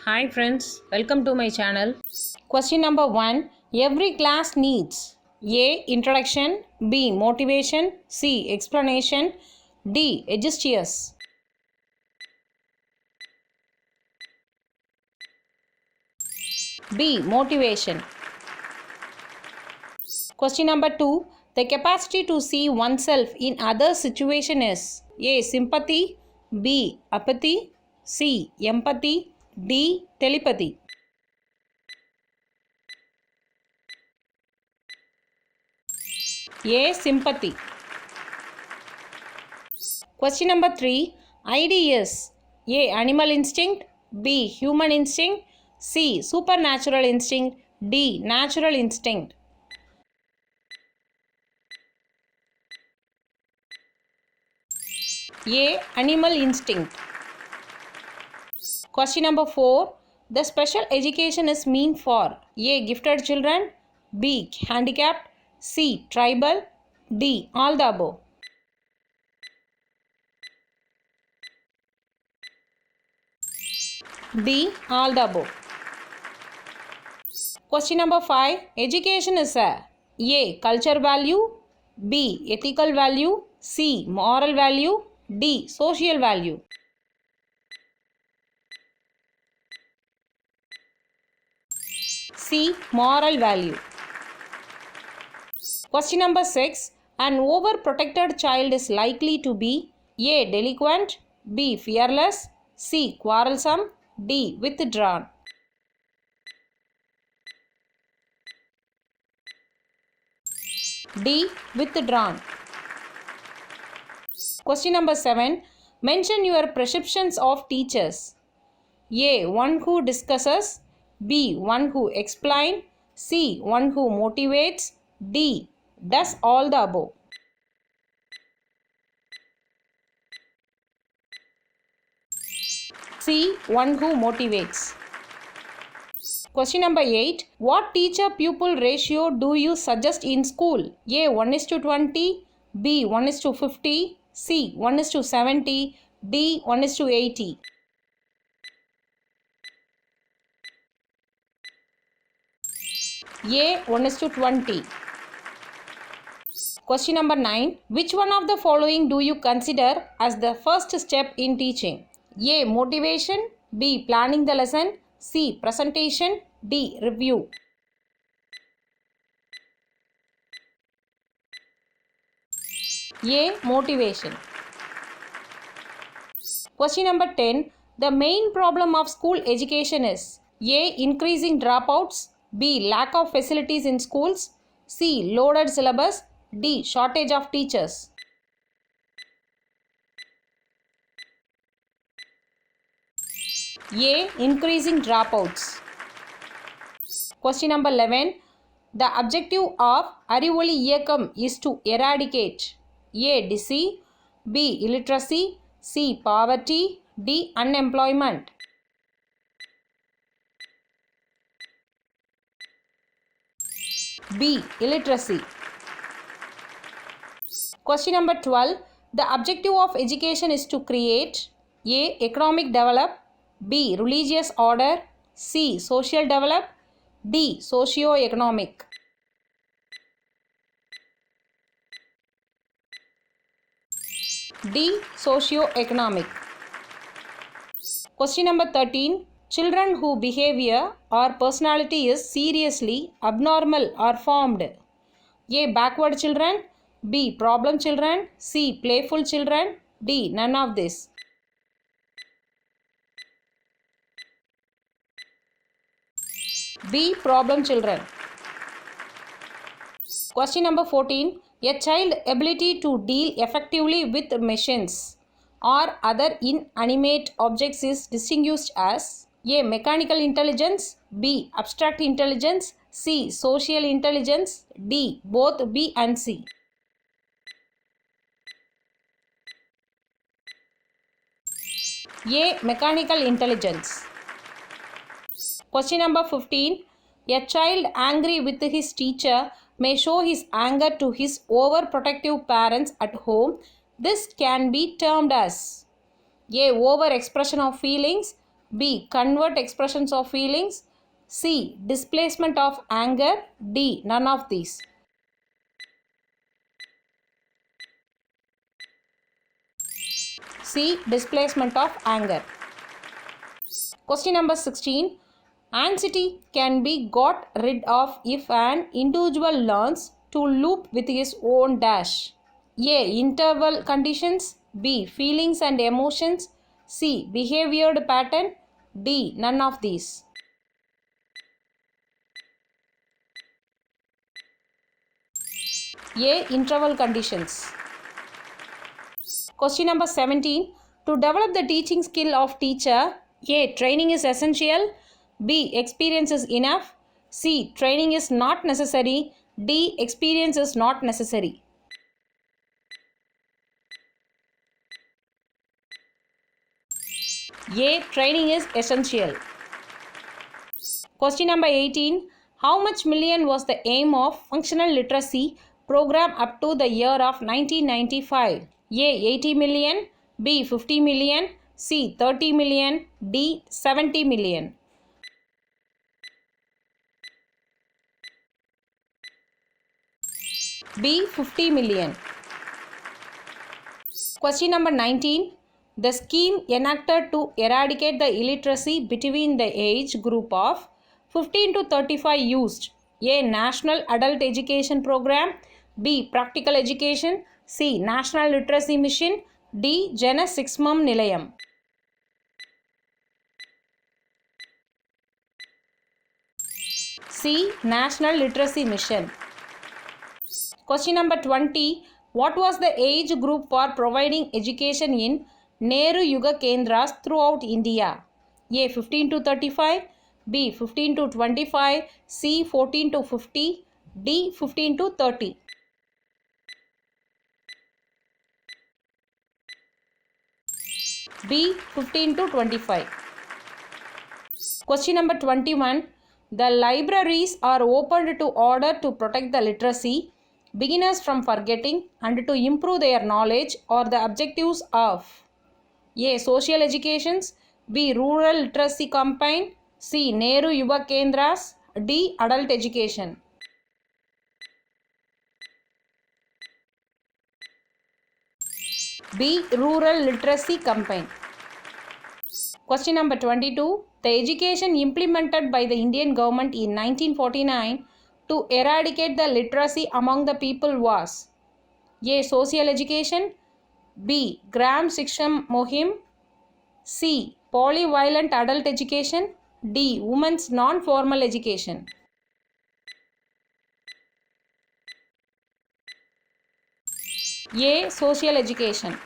Hi friends, welcome to my channel. Question number 1. Every class needs A. Introduction, B. Motivation, C. Explanation, D. Egestius. B. Motivation. Question number 2. The capacity to see oneself in other situation is A. Sympathy, B. Apathy, C. Empathy, D. Telepathy. A. Sympathy. Question number 3. ID is A. Animal instinct, B. Human instinct, C. Supernatural instinct, D. Natural instinct. A. Animal instinct. Question number 4. The special education is meant for A. Gifted children, B. Handicapped, C. Tribal, D. All the above. D. All the above. Question number 5. Education is A. Culture value, B. Ethical value, C. Moral value, D. Social value. C. Moral value. Question number 6. An overprotected child is likely to be A. Delinquent, B. Fearless, C. Quarrelsome, D. Withdrawn. D. Withdrawn. Question number 7. Mention your perceptions of teachers. A. One who discusses, B. One who explains, C. One who motivates, D. Does all the above. C. One who motivates. Question number 8. What teacher-pupil ratio do you suggest in school? A. 1:20, B. 1:50, C. 1:70, D. 1:80. A. 1:20. Question number 9. Which one of the following do you consider as the first step in teaching? A. Motivation, B. Planning the lesson, C. Presentation, D. Review. A. Motivation. Question number 10. The main problem of school education is A. Increasing dropouts, B. Lack of facilities in schools, C. Loaded syllabus, D. Shortage of teachers. A. Increasing dropouts. Question number 11. The objective of Arivoli Iyakam is to eradicate A. Disease, B. Illiteracy, C. Poverty, D. Unemployment. B. Illiteracy. Question number 12. The objective of education is to create A. Economic develop, B. Religious order, C. Social develop, D. Socio-economic. D. Socio-economic. Question number 13. Children whose behavior or personality is seriously abnormal or formed A. Backward children, B. Problem children, C. Playful children, D. None of this. B. Problem children. Question number 14. A child's ability to deal effectively with machines or other inanimate objects is distinguished as A. Mechanical intelligence, B. Abstract intelligence, C. Social intelligence, D. Both B and C. A. Mechanical intelligence. Question number 15. A child angry with his teacher may show his anger to his overprotective parents at home. This can be termed as A. Over expression of feelings, B. Convert expressions of feelings. C. Displacement of anger. D. None of these. C. Displacement of anger. Question number 16. Anxiety can be got rid of if an individual learns to loop with his own dash. A. Interval conditions. B. Feelings and emotions. C. Behavior pattern. D. None of these. A. Interval conditions. Question number 17. To develop the teaching skill of teacher, A. Training is essential. B. Experience is enough. C. Training is not necessary. D. Experience is not necessary. A. Training is essential. Question number 18. How much million was the aim of functional literacy program up to the year of 1995? A. 80 million. B. 50 million. C. 30 million. D. 70 million. B. 50 million. Question number 19. The scheme enacted to eradicate the illiteracy between the age group of 15 to 35 used A. National Adult Education Program. B. Practical Education. C. National Literacy Mission. D. Jana Sixmam Nilayam. C. National Literacy Mission. Question number 20. What was the age group for providing education in Nehru Yuga Kendras throughout India? A. 15 to 35. B. 15 to 25. C. 14 to 50. D. 15 to 30. B. 15 to 25. Question number 21. The libraries are opened to order to protect the literacy, beginners from forgetting, and to improve their knowledge or the objectives of A. Social educations. B. Rural literacy campaign. C. Nehru Yuva Kendras. D. Adult education. B. Rural literacy campaign. Question number 22. The education implemented by the Indian government in 1949 to eradicate the literacy among the people was A. Social education. B. Gram Shiksham Mohim. C. Polyviolent adult education. D. Women's non-formal education. A. Social education.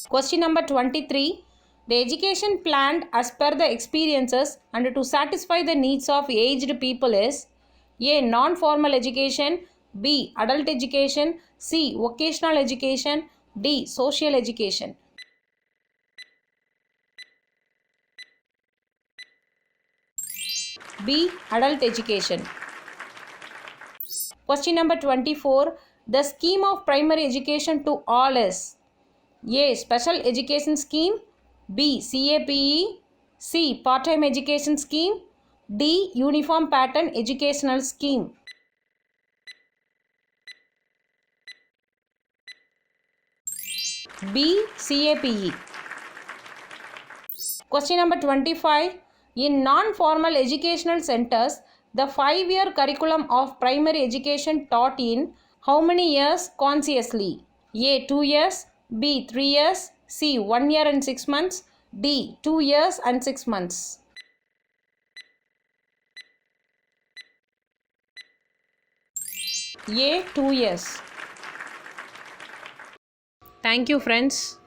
Question number 23. The education planned as per the experiences and to satisfy the needs of aged people is A. Non-formal education. B. Adult education. C. Vocational education. D. Social education. B. Adult education. Question number 24. The scheme of primary education to all is A. Special education scheme. B. CAPE. C. Part-time education scheme. D. Uniform pattern educational scheme. B. CAPE. Question number 25. In non-formal educational centers, the 5-year curriculum of primary education taught in how many years consciously? A. 2 years. B. 3 years. C. 1 year and 6 months. D. 2 years and 6 months. A. 2 years. Thank you, friends.